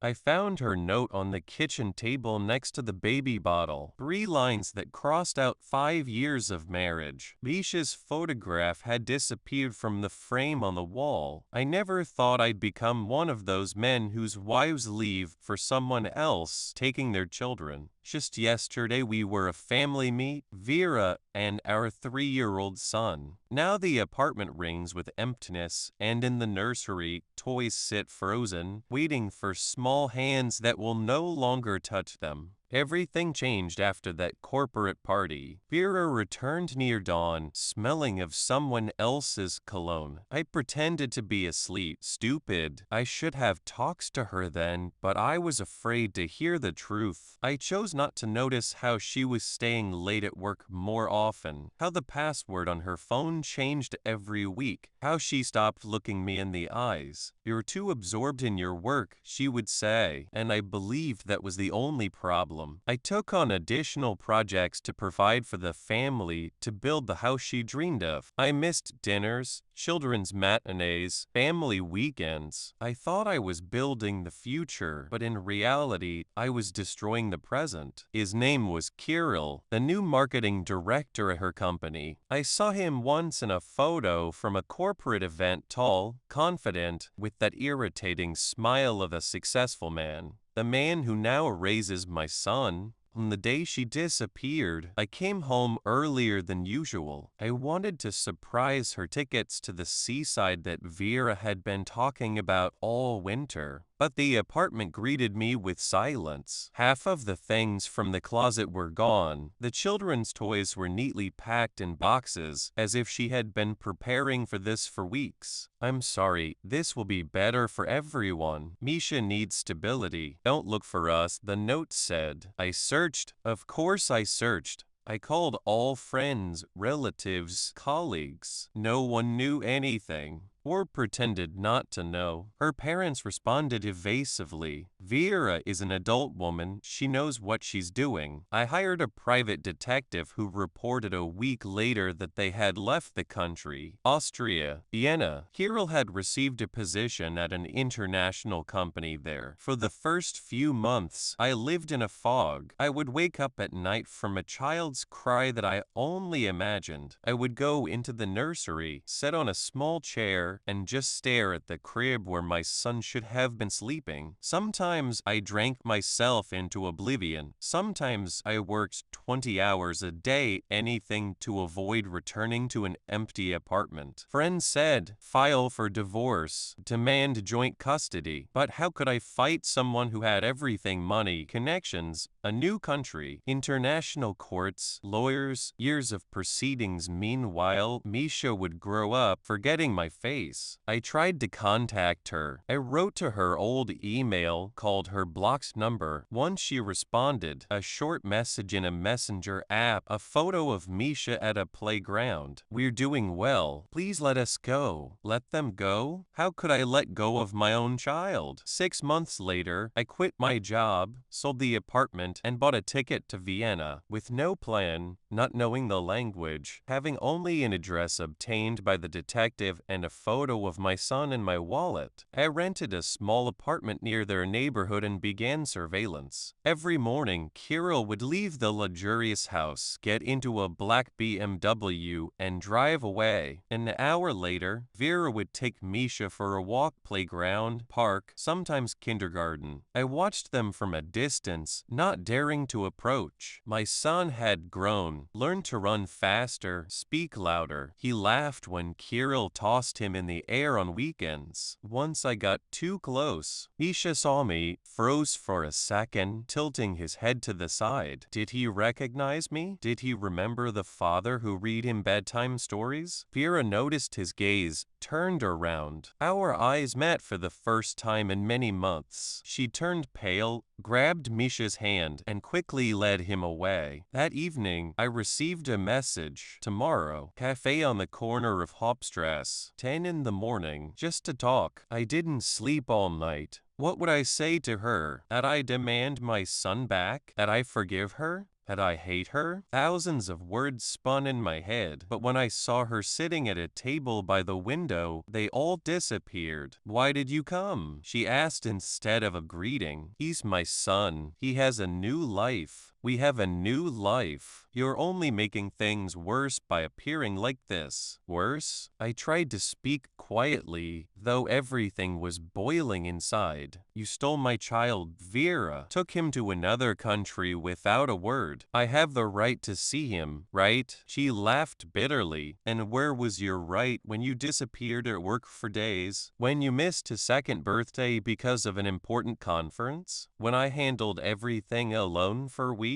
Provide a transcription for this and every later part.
I found her note on the kitchen table next to the baby bottle. 3 lines that crossed out 5 years of marriage. Misha's photograph had disappeared from the frame on the wall. I never thought I'd become one of those men whose wives leave for someone else, taking their children. Just yesterday we were a family meet, Vera and our 3-year-old son. Now the apartment rings with emptiness, and in the nursery, toys sit frozen, waiting for small hands that will no longer touch them. Everything changed after that corporate party. Vera returned near dawn, smelling of someone else's cologne. I pretended to be asleep. Stupid. I should have talked to her then, but I was afraid to hear the truth. I chose not to notice how she was staying late at work more often, how the password on her phone changed every week, how she stopped looking me in the eyes. "You're too absorbed in your work," she would say, and I believed that was the only problem. I took on additional projects to provide for the family, to build the house she dreamed of. I missed dinners, children's matinees, family weekends. I thought I was building the future, but in reality, I was destroying the present. His name was Kirill, the new marketing director at her company. I saw him once in a photo from a corporate event, tall, confident, with that irritating smile of a successful man. The man who now raises my son. On the day she disappeared, I came home earlier than usual. I wanted to surprise her tickets to the seaside that Vera had been talking about all winter. But the apartment greeted me with silence. Half of the things from the closet were gone. The children's toys were neatly packed in boxes, as if she had been preparing for this for weeks. "I'm sorry, this will be better for everyone. Misha needs stability. Don't look for us," the note said. I searched. Of course I searched. I called all friends, relatives, colleagues. No one knew anything, or pretended not to know. Her parents responded evasively. "Vera is an adult woman. She knows what she's doing." I hired a private detective who reported a week later that they had left the country. Austria, Vienna. Kirill had received a position at an international company there. For the first few months, I lived in a fog. I would wake up at night from a child's cry that I only imagined. I would go into the nursery, sit on a small chair, and just stare at the crib where my son should have been sleeping. Sometimes I drank myself into oblivion. Sometimes I worked 20 hours a day, anything to avoid returning to an empty apartment. Friends said, "File for divorce, demand joint custody." But how could I fight someone who had everything: money, connections, a new country, international courts, lawyers, years of proceedings? Meanwhile, Misha would grow up, forgetting my face. I tried to contact her. I wrote to her old email, called her blocked number. Once she responded, a short message in a messenger app, a photo of Misha at a playground. "We're doing well. Please let us go." Let them go? How could I let go of my own child? 6 months later, I quit my job, sold the apartment, and bought a ticket to Vienna. With no plan, not knowing the language, having only an address obtained by the detective and a photo of my son in my wallet, I rented a small apartment near their neighborhood and began surveillance. Every morning, Kirill would leave the luxurious house, get into a black BMW, and drive away. An hour later, Vera would take Misha for a walk, playground, park, sometimes kindergarten. I watched them from a distance, not daring to approach. My son had grown, learned to run faster, speak louder. He laughed when Kirill tossed him in the air on weekends. Once I got too close. Misha saw me, froze for a second, tilting his head to the side. Did he recognize me? Did he remember the father who read him bedtime stories? Vera noticed his gaze, turned around. Our eyes met for the first time in many months. She turned pale, grabbed Misha's hand, and quickly led him away. That evening, I received a message. "Tomorrow, cafe on the corner of Hauptstrasse, 10 in the morning, just to talk." I didn't sleep all night. What would I say to her? That I demand my son back? That I forgive her? Had I hate her? Thousands of words spun in my head, but when I saw her sitting at a table by the window, they all disappeared. "Why did you come?" she asked instead of a greeting. "He's my son. He has a new life. We have a new life. You're only making things worse by appearing like this." Worse? I tried to speak quietly, though everything was boiling inside. "You stole my child, Vera. Took him to another country without a word. I have the right to see him, right?" She laughed bitterly. "And where was your right when you disappeared at work for days? When you missed his second birthday because of an important conference? When I handled everything alone for weeks?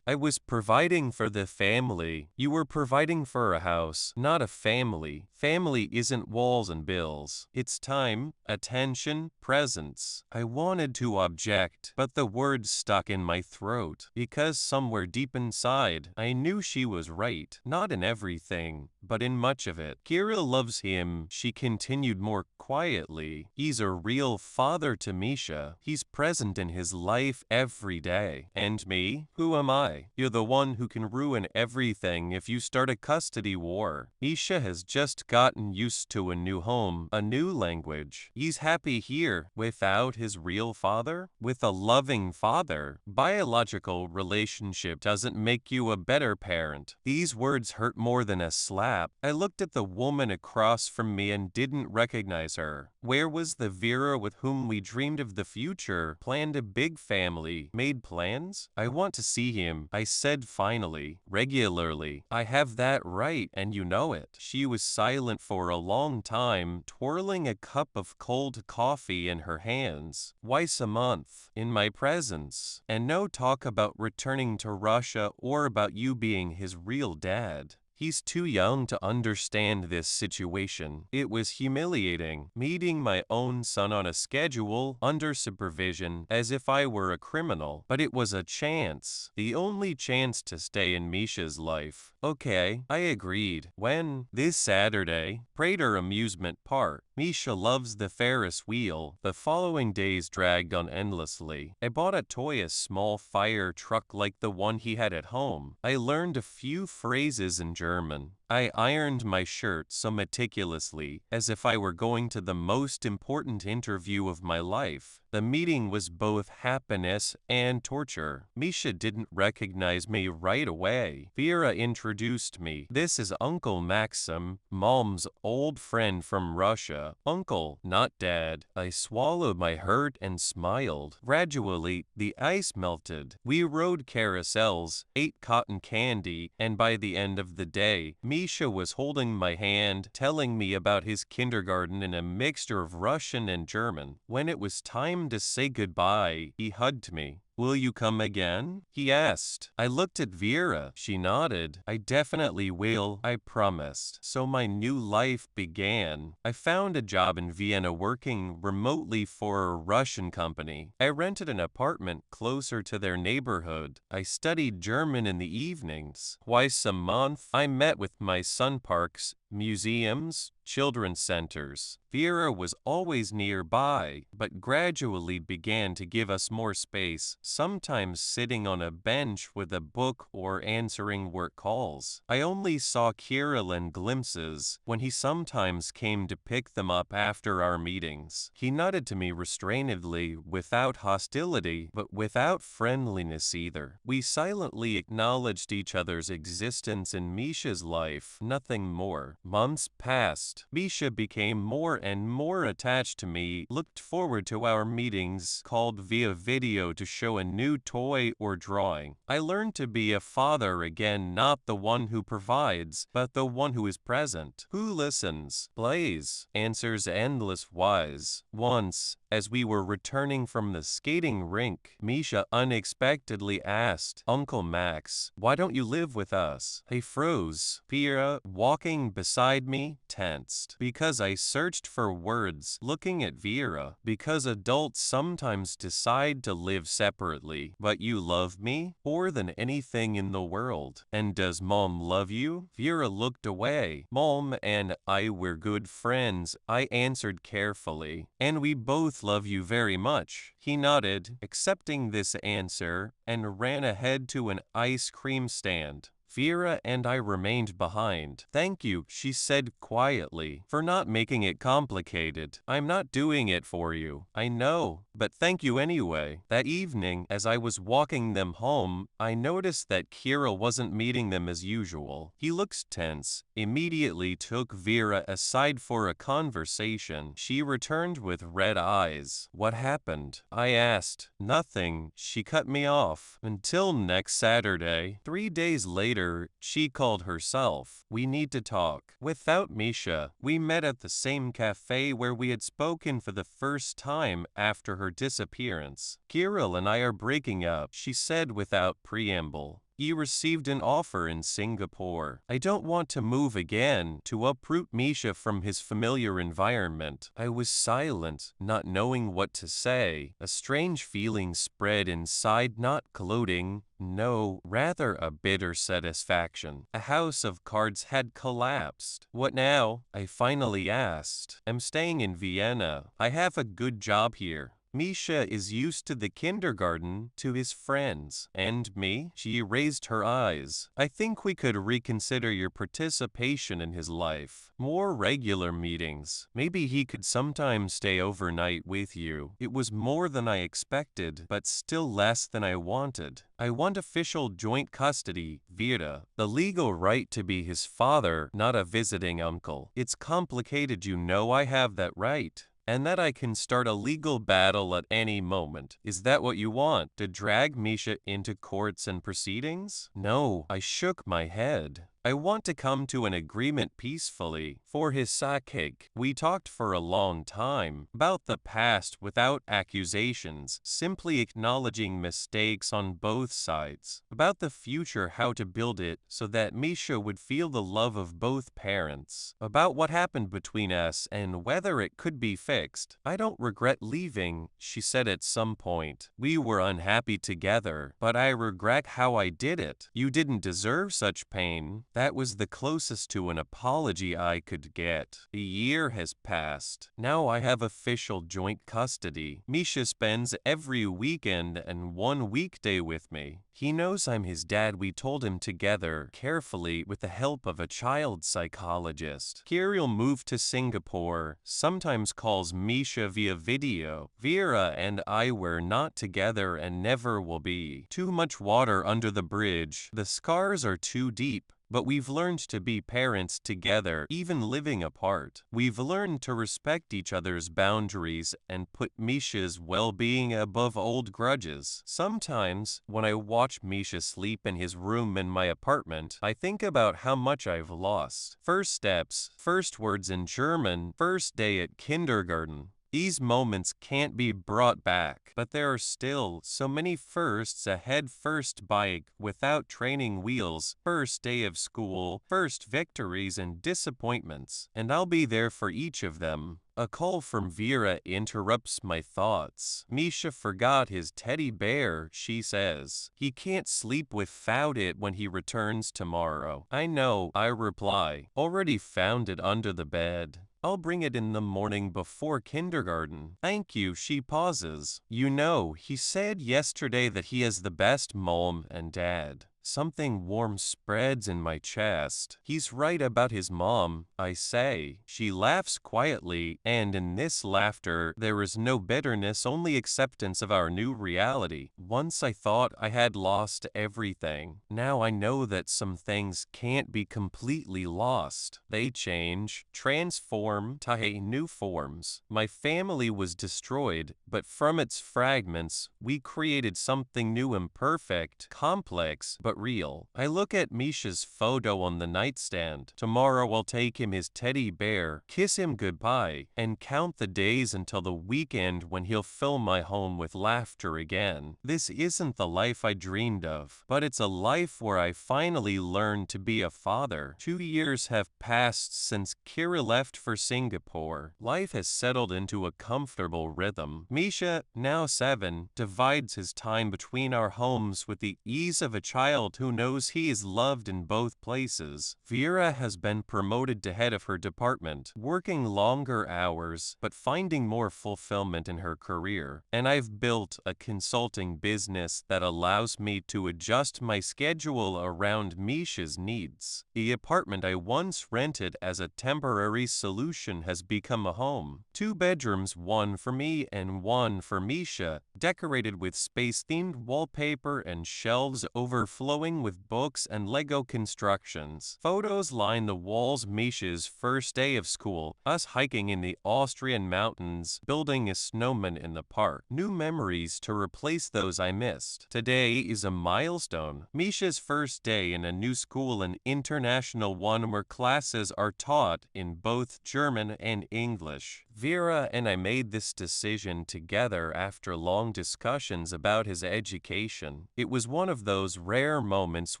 I was providing for the family. You were providing for a house, not a family. Family isn't walls and bills. It's time, attention, presence." I wanted to object, but the words stuck in my throat, because somewhere deep inside, I knew she was right. Not in everything, but in much of it. "Kira loves him," she continued more quietly. "He's a real father to Misha. He's present in his life every day. And me? Who am I? You're the one who can ruin everything if you start a custody war." Misha has just gotten used to a new home, a new language. He's happy here, without his real father, with a loving father. Biological relationship doesn't make you a better parent. These words hurt more than a slap. I looked at the woman across from me and didn't recognize her. Where was the Vera with whom we dreamed of the future, planned a big family, made plans? "I want to see him," I said finally, "regularly. I have that right, and you know it." She was silent for a long time, twirling a cup of cold coffee in her hands. "Twice a month, in my presence. And no talk about returning to Russia or about you being his real dad. He's too young to understand this situation." It was humiliating, meeting my own son on a schedule, under supervision, as if I were a criminal. But it was a chance, the only chance to stay in Misha's life. "Okay," I agreed. "When?" "This Saturday. Prater Amusement Park. Misha loves the Ferris wheel." The following days dragged on endlessly. I bought a toy, a small fire truck like the one he had at home. I learned a few phrases in German. I ironed my shirt so meticulously, as if I were going to the most important interview of my life. The meeting was both happiness and torture. Misha didn't recognize me right away. Vera introduced me. "This is Uncle Maxim, Mom's old friend from Russia." Uncle, not dad. I swallowed my hurt and smiled. Gradually, the ice melted. We rode carousels, ate cotton candy, and by the end of the day, Misha was holding my hand, telling me about his kindergarten in a mixture of Russian and German. When it was time to say goodbye, he hugged me. "Will you come again?" he asked. I looked at Vera. She nodded. "I definitely will," I promised. So my new life began. I found a job in Vienna working remotely for a Russian company. I rented an apartment closer to their neighborhood. I studied German in the evenings. Twice a month, I met with my son parks, museums, children's centers. Vera was always nearby, but gradually began to give us more space, sometimes sitting on a bench with a book or answering work calls. I only saw Kirill in glimpses, when he sometimes came to pick them up after our meetings. He nodded to me restrainedly, without hostility, but without friendliness either. We silently acknowledged each other's existence in Misha's life, nothing more. Months passed. Misha became more and more attached to me, looked forward to our meetings, called via video to show a new toy or drawing. I learned to be a father again, not the one who provides, but the one who is present, who listens, plays, answers endless whys. Once, as we were returning from the skating rink, Misha unexpectedly asked, "Uncle Max, why don't you live with us?" I froze. Vera, walking beside beside me tensed because I searched for words looking at Vera, because adults sometimes decide to live separately. But you love me more than anything in the world. And does Mom love you? Vera looked away. Mom and I were good friends, I answered carefully. And we both love you very much. He nodded, accepting this answer, and ran ahead to an ice cream stand. Vera and I remained behind. Thank you, she said quietly, for not making it complicated. I'm not doing it for you, I know, but thank you anyway. That evening, as I was walking them home, I noticed that Kira wasn't meeting them as usual. He looked tense, immediately took Vera aside for a conversation. She returned with red eyes. What happened? I asked. Nothing, she cut me off. Until next Saturday. 3 days later, she called herself. We need to talk. Without Misha, we met at the same cafe where we had spoken for the first time after her disappearance. Kirill and I are breaking up, she said without preamble. You received an offer in Singapore. I don't want to move again, to uproot Misha from his familiar environment. I was silent, not knowing what to say. A strange feeling spread inside, not gloating, no, rather a bitter satisfaction. A house of cards had collapsed. What now? I finally asked. I'm staying in Vienna. I have a good job here. Misha is used to the kindergarten, to his friends. And me? She raised her eyes. I think we could reconsider your participation in his life. More regular meetings. Maybe he could sometimes stay overnight with you. It was more than I expected, but still less than I wanted. I want official joint custody, Vera. The legal right to be his father, not a visiting uncle. It's complicated, you know I have that right. And that I can start a legal battle at any moment. Is that what you want? To drag Misha into courts and proceedings? No, I shook my head. I want to come to an agreement peacefully, for his sake. We talked for a long time about the past without accusations, simply acknowledging mistakes on both sides, about the future, how to build it so that Misha would feel the love of both parents, about what happened between us and whether it could be fixed. I don't regret leaving, she said at some point. We were unhappy together, but I regret how I did it. You didn't deserve such pain. That was the closest to an apology I could get. A year has passed. Now I have official joint custody. Misha spends every weekend and one weekday with me. He knows I'm his dad. We told him together, carefully, with the help of a child psychologist. Kirill moved to Singapore, sometimes calls Misha via video. Vera and I were not together and never will be. Too much water under the bridge. The scars are too deep. But we've learned to be parents together, even living apart. We've learned to respect each other's boundaries and put Misha's well-being above old grudges. Sometimes, when I watch Misha sleep in his room in my apartment, I think about how much I've lost. First steps, first words in German, first day at kindergarten. These moments can't be brought back, but there are still so many firsts: a head-first bike without training wheels, first day of school, first victories and disappointments, and I'll be there for each of them. A call from Vera interrupts my thoughts. Misha forgot his teddy bear, she says. He can't sleep without it when he returns tomorrow. I know, I reply. Already found it under the bed. I'll bring it in the morning before kindergarten. Thank you, she pauses. You know, he said yesterday that he has the best mom and dad. Something warm spreads in my chest. He's right about his mom, I say. She laughs quietly, and in this laughter there is no bitterness, only acceptance of our new reality. Once I thought I had lost everything. Now I know that some things can't be completely lost. They change, transform, take new forms. My family was destroyed, but from its fragments, we created something new, imperfect, complex, but but real. I look at Misha's photo on the nightstand. Tomorrow I'll take him his teddy bear, kiss him goodbye, and count the days until the weekend when he'll fill my home with laughter again. This isn't the life I dreamed of, but it's a life where I finally learned to be a father. 2 years have passed since Kira left for Singapore. Life has settled into a comfortable rhythm. Misha, now 7, divides his time between our homes with the ease of a child who knows he is loved in both places. Vera has been promoted to head of her department, working longer hours but finding more fulfillment in her career. And I've built a consulting business that allows me to adjust my schedule around Misha's needs. The apartment I once rented as a temporary solution has become a home. 2 bedrooms, one for me and one for Misha, decorated with space-themed wallpaper and shelves overflowing with books and Lego constructions. Photos line the walls. Misha's first day of school, us hiking in the Austrian mountains, building a snowman in the park. New memories to replace those I missed. Today is a milestone. Misha's first day in a new school, an international one where classes are taught in both German and English. Vera and I made this decision together after long discussions about his education. It was one of those rare moments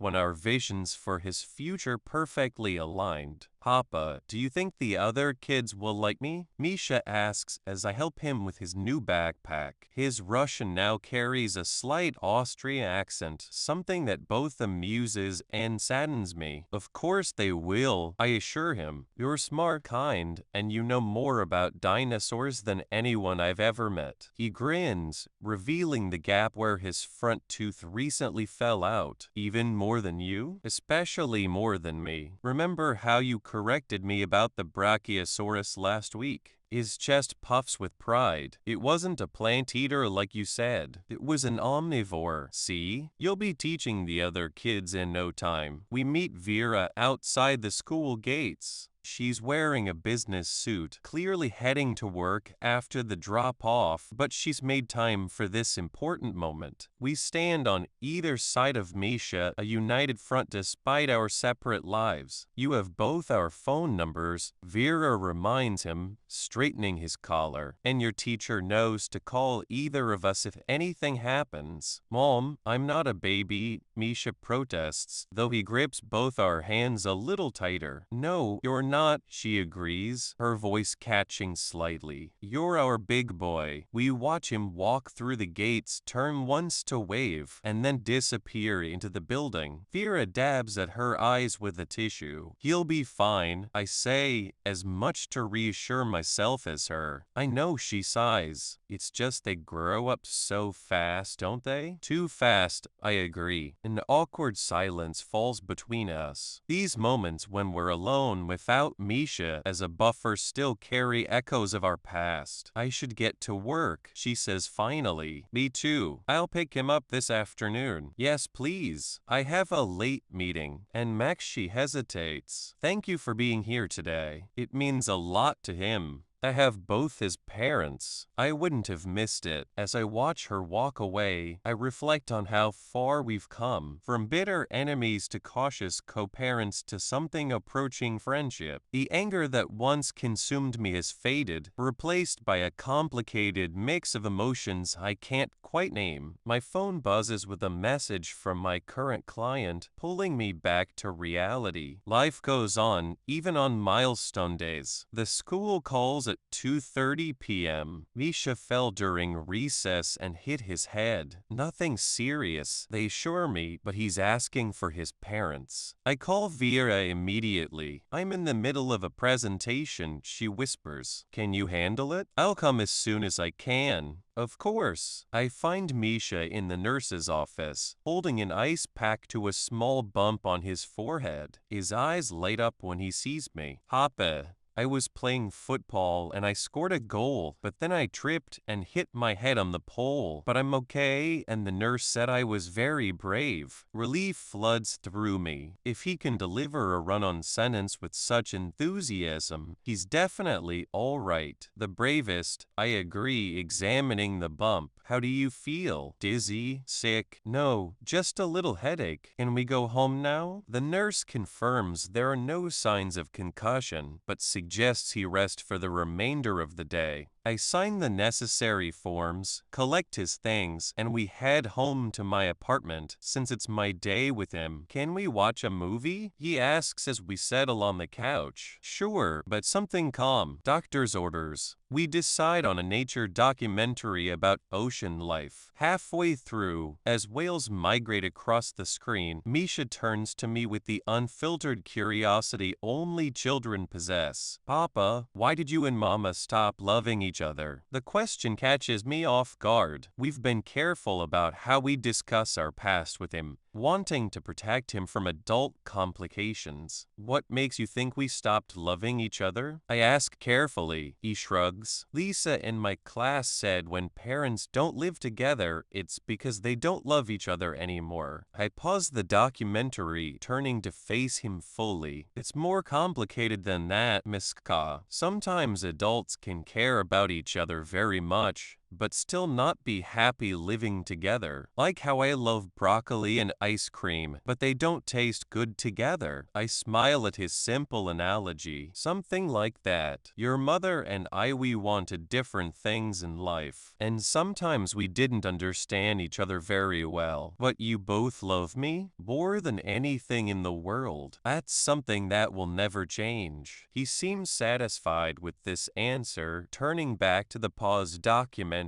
when our visions for his future perfectly aligned. Papa, do you think the other kids will like me? Misha asks as I help him with his new backpack. His Russian now carries a slight Austrian accent, something that both amuses and saddens me. Of course they will, I assure him. You're smart, kind, and you know more about dinosaurs than anyone I've ever met. He grins, revealing the gap where his front tooth recently fell out. Even more than you? Especially more than me. Remember how you corrected me about the Brachiosaurus last week? His chest puffs with pride. It wasn't a plant eater like you said. It was an omnivore. See? You'll be teaching the other kids in no time. We meet Vera outside the school gates. She's wearing a business suit, clearly heading to work after the drop-off, but she's made time for this important moment. We stand on either side of Misha, a united front despite our separate lives. You have both our phone numbers, Vera reminds him, straightening his collar, and your teacher knows to call either of us if anything happens. Mom, I'm not a baby, Misha protests, though he grips both our hands a little tighter. No, you're not, she agrees, her voice catching slightly. You're our big boy. We watch him walk through the gates, turn once to wave, and then disappear into the building. Vera dabs at her eyes with a tissue. He'll be fine, I say, as much to reassure myself as her. I know, she sighs. It's just they grow up so fast, don't they? Too fast, I agree. An awkward silence falls between us. These moments when we're alone without Misha as a buffer still carry echoes of our past. I should get to work, she says finally. Me too. I'll pick him up this afternoon. Yes, please. I have a late meeting. And Max, she hesitates. Thank you for being here today. It means a lot to him. I have both his parents. I wouldn't have missed it. As I watch her walk away, I reflect on how far we've come, from bitter enemies to cautious co-parents to something approaching friendship. The anger that once consumed me has faded, replaced by a complicated mix of emotions I can't quite name. My phone buzzes with a message from my current client, pulling me back to reality. Life goes on, even on milestone days. The school calls at 2:30 p.m. Misha fell during recess and hit his head. Nothing serious, they assure me, but he's asking for his parents. I call Vera immediately. I'm in the middle of a presentation, she whispers. Can you handle it? I'll come as soon as I can. Of course. I find Misha in the nurse's office, holding an ice pack to a small bump on his forehead. His eyes light up when he sees me. Papa, I was playing football and I scored a goal, but then I tripped and hit my head on the pole. But I'm okay, and the nurse said I was very brave. Relief floods through me. If he can deliver a run-on sentence with such enthusiasm, he's definitely all right. The bravest, I agree, examining the bump. How do you feel? Dizzy? Sick? No, just a little headache. Can we go home now? The nurse confirms there are no signs of concussion, but suggests he rest for the remainder of the day. I sign the necessary forms, collect his things, and we head home to my apartment since it's my day with him. Can we watch a movie? He asks as we settle on the couch. Sure, but something calm. Doctor's orders. We decide on a nature documentary about ocean life. Halfway through, as whales migrate across the screen, Misha turns to me with the unfiltered curiosity only children possess. Papa, why did you and Mama stop loving each other? The question catches me off guard. We've been careful about how we discuss our past with him, wanting to protect him from adult complications. What makes you think we stopped loving each other? I ask carefully. He shrugs. Lisa in my class said when parents don't live together, it's because they don't love each other anymore. I pause the documentary, turning to face him fully. It's more complicated than that, Miss Ka. Sometimes adults can care about each other very much, but still not be happy living together. Like how I love broccoli and ice cream, but they don't taste good together. I smile at his simple analogy. Something like that. Your mother and we wanted different things in life, and sometimes we didn't understand each other very well. But you both love me more than anything in the world. That's something that will never change. He seems satisfied with this answer, turning back to the paused document.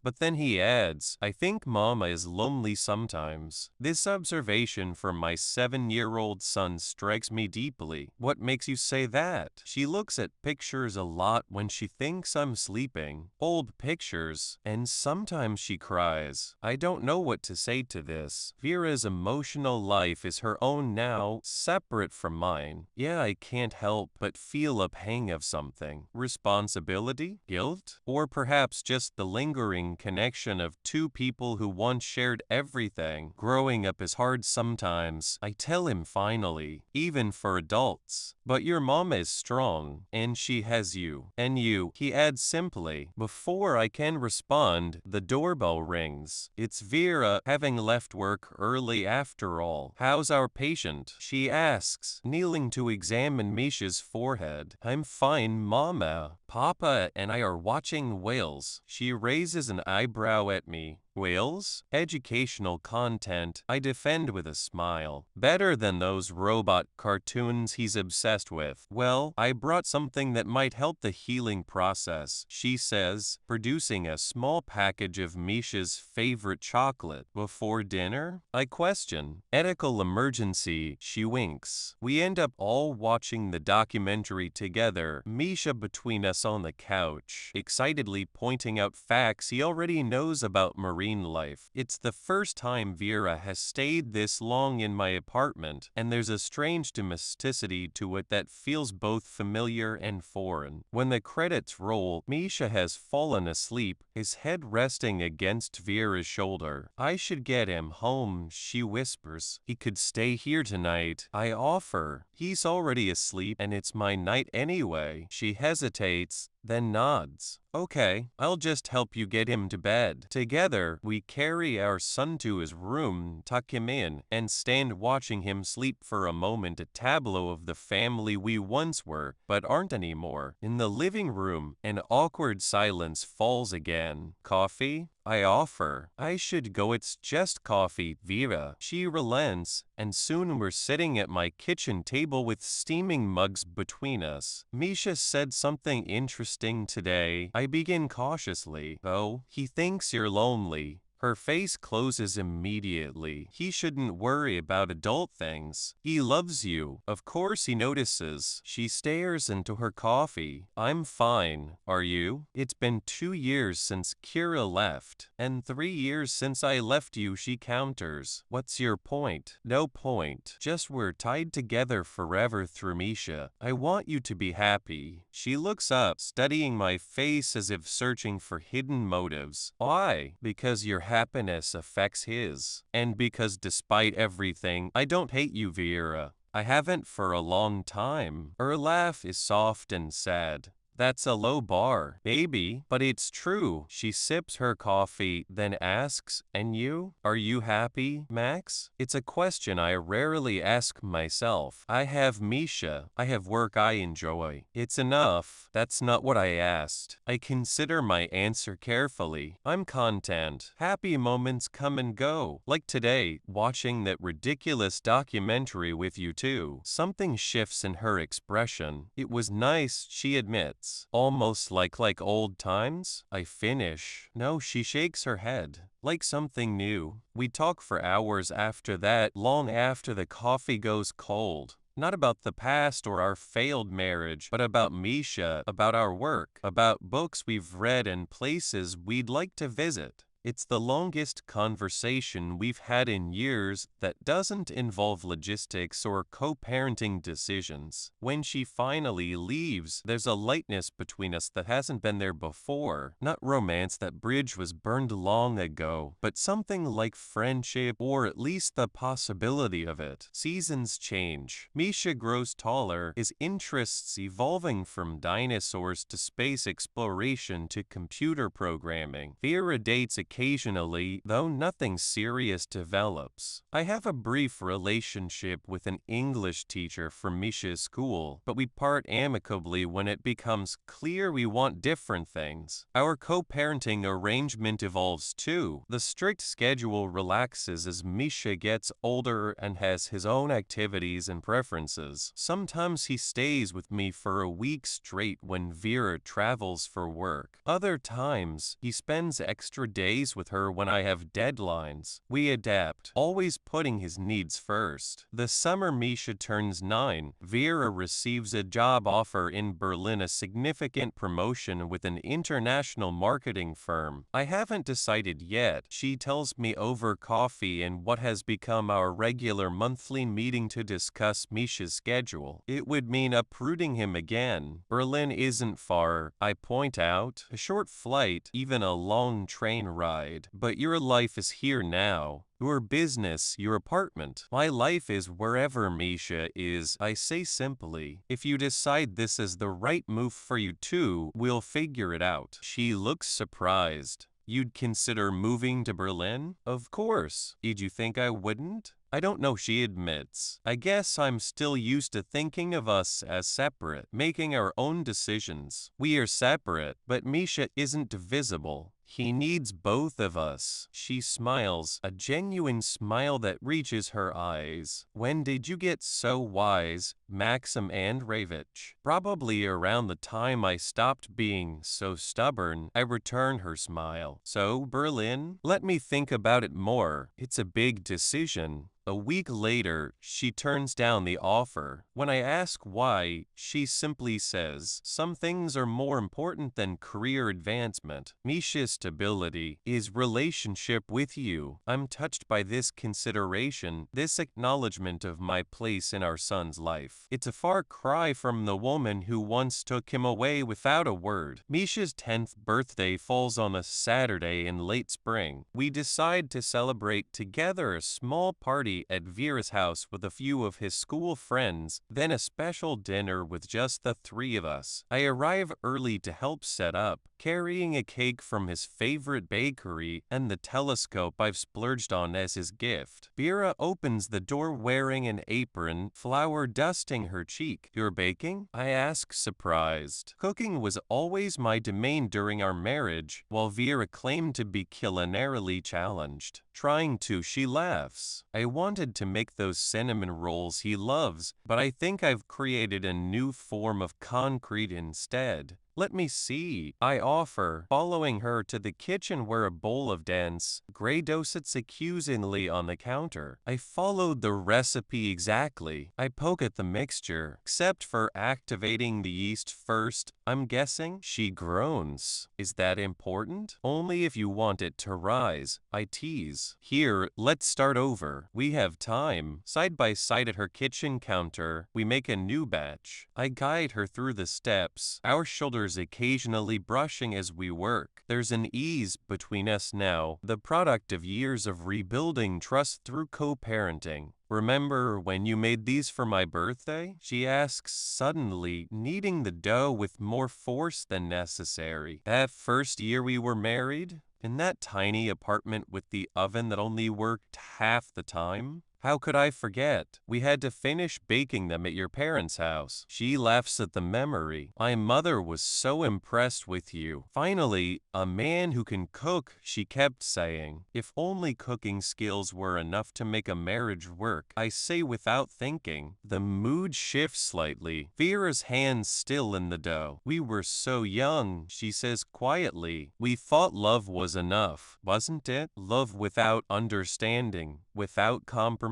But then he adds, I think Mama is lonely sometimes. This observation from my 7-year-old son strikes me deeply. What makes you say that? She looks at pictures a lot when she thinks I'm sleeping. Old pictures. And sometimes she cries. I don't know what to say to this. Vera's emotional life is her own now, separate from mine. Yeah, I can't help but feel a pang of something. Responsibility? Guilt? Or perhaps just the lingering connection of two people who once shared everything. Growing up is hard sometimes, I tell him finally, even for adults. But your mom is strong, and she has you. And you, he adds simply. Before I can respond, the doorbell rings. It's Vera, having left work early after all. How's our patient? She asks, kneeling to examine Misha's forehead. I'm fine, Mama. Papa and I are watching whales. She raises an eyebrow at me. Whales? Educational content, I defend with a smile. Better than those robot cartoons he's obsessed with. Well, I brought something that might help the healing process, she says, producing a small package of Misha's favorite chocolate. Before dinner? I question. Ethical emergency, she winks. We end up all watching the documentary together, Misha between us on the couch, excitedly pointing out facts he already knows about marine life. It's the first time Vera has stayed this long in my apartment, and there's a strange domesticity to it that feels both familiar and foreign. When the credits roll, Misha has fallen asleep, his head resting against Vera's shoulder. I should get him home, she whispers. He could stay here tonight, I offer. He's already asleep, and it's my night anyway. She hesitates, then nods. Okay, I'll just help you get him to bed. Together, we carry our son to his room, tuck him in, and stand watching him sleep for a moment, a tableau of the family we once were, but aren't anymore. In the living room, an awkward silence falls again. Coffee? I offer. I should go, it's just coffee, Vera. She relents, and soon we're sitting at my kitchen table with steaming mugs between us. Misha said something interesting today. I begin cautiously. Oh, he thinks you're lonely. Her face closes immediately. He shouldn't worry about adult things. He loves you. Of course he notices. She stares into her coffee. I'm fine. Are you? It's been 2 years since Kira left, and 3 years since I left you, she counters. What's your point? No point. Just we're tied together forever through Misha. I want you to be happy. She looks up, studying my face as if searching for hidden motives. Why? Because your happiness affects his. And because despite everything, I don't hate you, Vera. I haven't for a long time. Her laugh is soft and sad. That's a low bar, baby, but it's true. She sips her coffee, then asks, and you? Are you happy, Max? It's a question I rarely ask myself. I have Misha. I have work I enjoy. It's enough. That's not what I asked. I consider my answer carefully. I'm content. Happy moments come and go. Like today, watching that ridiculous documentary with you too. Something shifts in her expression. It was nice, she admits. Almost like old times? I finish. No, she shakes her head. Like something new. We talk for hours after that, long after the coffee goes cold. Not about the past or our failed marriage, but about Misha, about our work, about books we've read and places we'd like to visit. It's the longest conversation we've had in years that doesn't involve logistics or co-parenting decisions. When she finally leaves, there's a lightness between us that hasn't been there before. Not romance, that bridge was burned long ago, but something like friendship, or at least the possibility of it. Seasons change. Misha grows taller, his interests evolving from dinosaurs to space exploration to computer programming. Vera dates occasionally, though nothing serious develops. I have a brief relationship with an English teacher from Misha's school, but we part amicably when it becomes clear we want different things. Our co-parenting arrangement evolves too. The strict schedule relaxes as Misha gets older and has his own activities and preferences. Sometimes he stays with me for a week straight when Vera travels for work. Other times, he spends extra days with her when I have deadlines. We adapt, always putting his needs first. The summer Misha turns 9, Vera receives a job offer in Berlin, a significant promotion with an international marketing firm. I haven't decided yet, she tells me over coffee in what has become our regular monthly meeting to discuss Misha's schedule. It would mean uprooting him again. Berlin isn't far, I point out. A short flight, even a long train ride. But your life is here now. Your business, your apartment. My life is wherever Misha is, I say simply. If you decide this is the right move for you too, we'll figure it out. She looks surprised. You'd consider moving to Berlin? Of course. Did you think I wouldn't? I don't know, she admits. I guess I'm still used to thinking of us as separate, making our own decisions. We are separate, but Misha isn't divisible. He needs both of us. She smiles, a genuine smile that reaches her eyes. When did you get so wise, Maxim Andreevich? Probably around the time I stopped being so stubborn. I return her smile. So, Berlin? Let me think about it more. It's a big decision. A week later, she turns down the offer. When I ask why, she simply says, some things are more important than career advancement. Misha's stability, his relationship with you. I'm touched by this consideration, this acknowledgement of my place in our son's life. It's a far cry from the woman who once took him away without a word. Misha's 10th birthday falls on a Saturday in late spring. We decide to celebrate together, a small party at Vera's house with a few of his school friends, then a special dinner with just the 3 of us. I arrive early to help set up, carrying a cake from his favorite bakery and the telescope I've splurged on as his gift. Vera opens the door wearing an apron, flour dusting her cheek. You're baking? I ask, surprised. Cooking was always my domain during our marriage, while Vera claimed to be culinarily challenged. Trying to, she laughs. I wanted to make those cinnamon rolls he loves, but I think I've created a new form of concrete instead. Let me see, I offer, following her to the kitchen where a bowl of dense, gray dough sits accusingly on the counter. I followed the recipe exactly. I poke at the mixture, except for activating the yeast first, I'm guessing. She groans. Is that important? Only if you want it to rise, I tease. Here, let's start over. We have time. Side by side at her kitchen counter, we make a new batch. I guide her through the steps, our shoulders occasionally brushing as we work. There's an ease between us now, the product of years of rebuilding trust through co-parenting. Remember when you made these for my birthday? She asks suddenly, kneading the dough with more force than necessary. That first year we were married? In that tiny apartment with the oven that only worked half the time? How could I forget? We had to finish baking them at your parents' house. She laughs at the memory. My mother was so impressed with you. Finally, a man who can cook, she kept saying. If only cooking skills were enough to make a marriage work, I say without thinking. The mood shifts slightly. Vera's hands still in the dough. We were so young, she says quietly. We thought love was enough, wasn't it? Love without understanding, without compromise?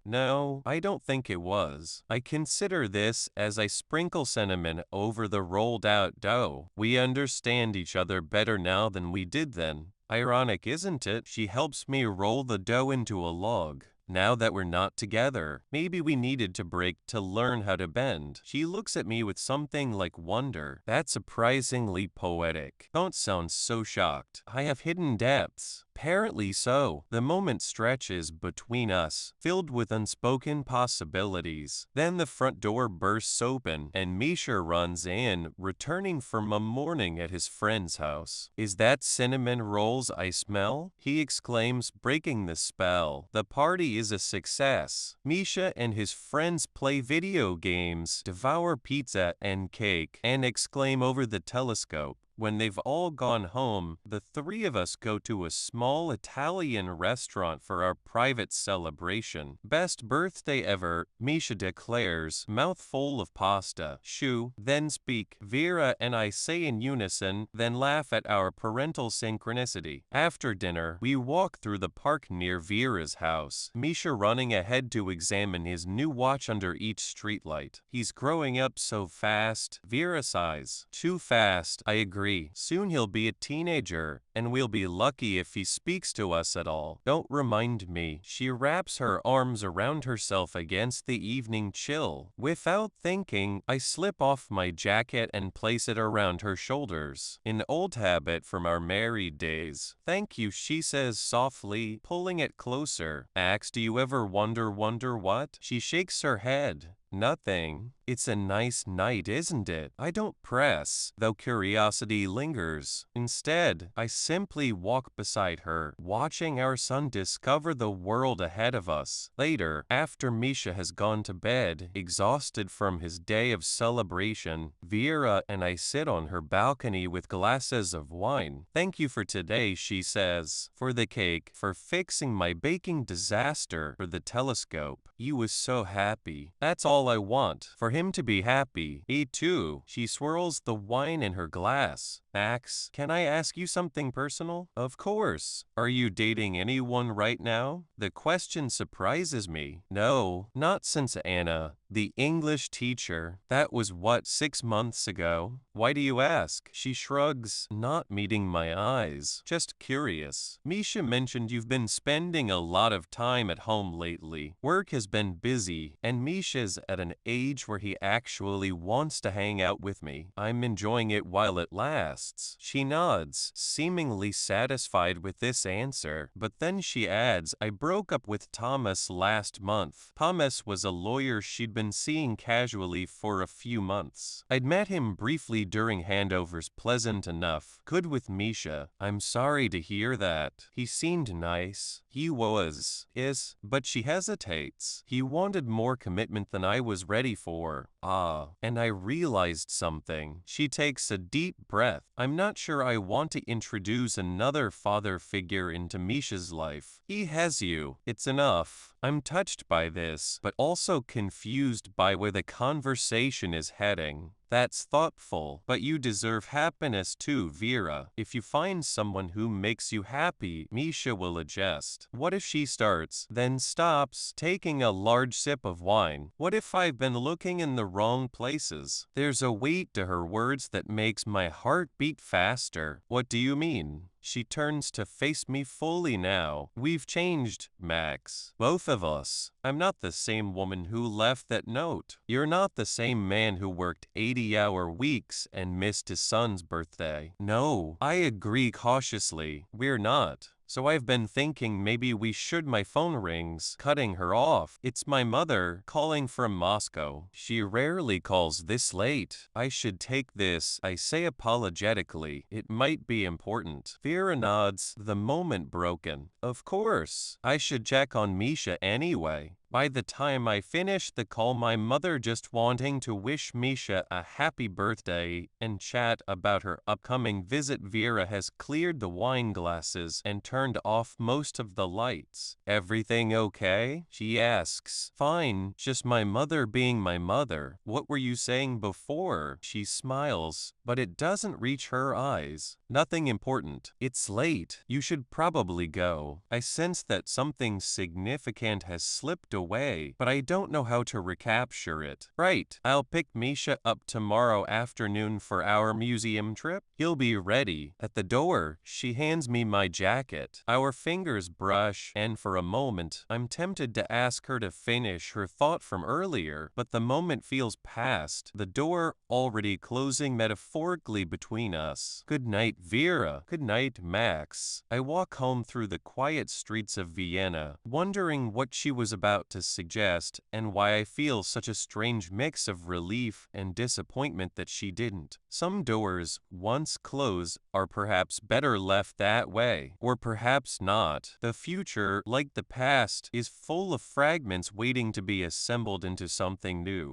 No, I don't think it was. I consider this as I sprinkle cinnamon over the rolled out dough. We understand each other better now than we did then. Ironic, isn't it? She helps me roll the dough into a log. Now that we're not together, maybe we needed to break to learn how to bend. She looks at me with something like wonder. That's surprisingly poetic. Don't sound so shocked. I have hidden depths. Apparently so. The moment stretches between us, filled with unspoken possibilities. Then the front door bursts open, and Misha runs in, returning from a morning at his friend's house. Is that cinnamon rolls I smell? He exclaims, breaking the spell. The party is a success. Misha and his friends play video games, devour pizza and cake, and exclaim over the telescope. When they've all gone home, the three of us go to a small Italian restaurant for our private celebration. Best birthday ever, Misha declares, mouthful of pasta. Shoo, then speak. Vera and I say in unison, then laugh at our parental synchronicity. After dinner, we walk through the park near Vera's house, Misha running ahead to examine his new watch under each streetlight. He's growing up so fast. Vera sighs. Too fast, I agree. Soon he'll be a teenager, and we'll be lucky if he speaks to us at all. Don't remind me. She wraps her arms around herself against the evening chill. Without thinking, I slip off my jacket and place it around her shoulders. An old habit from our married days. Thank you, she says softly, pulling it closer. Max, do you ever wonder what? She shakes her head. Nothing. It's a nice night, isn't it? I don't press, though curiosity lingers. Instead, I simply walk beside her, watching our son discover the world ahead of us. Later, after Misha has gone to bed, exhausted from his day of celebration, Vera and I sit on her balcony with glasses of wine. Thank you for today, she says. For the cake, for fixing my baking disaster, for the telescope. He was so happy. That's all I want. For him to be happy. Me too. She swirls the wine in her glass. Max, can I ask you something personal? Of course. Are you dating anyone right now? The question surprises me. No, not since Anna, the English teacher. That was what, 6 months ago? Why do you ask? She shrugs, not meeting my eyes. Just curious. Misha mentioned you've been spending a lot of time at home lately. Work has been busy, and Misha's at an age where he actually wants to hang out with me. I'm enjoying it while it lasts. She nods, seemingly satisfied with this answer, but then she adds, I broke up with Thomas last month. Thomas was a lawyer she'd been seeing casually for a few months. I'd met him briefly during handovers, pleasant enough, good with Misha. I'm sorry to hear that. He seemed nice. He is, but she hesitates. He wanted more commitment than I was ready for. And I realized something. She takes a deep breath. I'm not sure I want to introduce another father figure into Misha's life. He has you. It's enough. I'm touched by this, but also confused by where the conversation is heading. That's thoughtful, but you deserve happiness too, Vera. If you find someone who makes you happy, Misha will adjust. What if she starts, then stops, taking a large sip of wine? What if I've been looking in the wrong places? There's a weight to her words that makes my heart beat faster. What do you mean? She turns to face me fully now. We've changed, Max. Both of us. I'm not the same woman who left that note. You're not the same man who worked 80-hour weeks and missed his son's birthday. No, I agree cautiously. We're not. So I've been thinking maybe we should. My phone rings, cutting her off. It's my mother, calling from Moscow. She rarely calls this late. I should take this, I say apologetically. It might be important. Vera nods, the moment broken. Of course. I should check on Misha anyway. By the time I finish the call, my mother just wanting to wish Misha a happy birthday and chat about her upcoming visit. Vera has cleared the wine glasses and turned off most of the lights. Everything okay? She asks. Fine, just my mother being my mother. What were you saying before? She smiles, but it doesn't reach her eyes. Nothing important. It's late. You should probably go. I sense that something significant has slipped away, but I don't know how to recapture it. Right. I'll pick Misha up tomorrow afternoon for our museum trip. He'll be ready. At the door, she hands me my jacket. Our fingers brush, and for a moment, I'm tempted to ask her to finish her thought from earlier, but the moment feels past, the door already closing metaphorically between us. Good night, Vera. Good night, Max. I walk home through the quiet streets of Vienna, wondering what she was about to suggest and why I feel such a strange mix of relief and disappointment that she didn't. Some doors, once closed, are perhaps better left that way, or perhaps not. The future, like the past, is full of fragments waiting to be assembled into something new.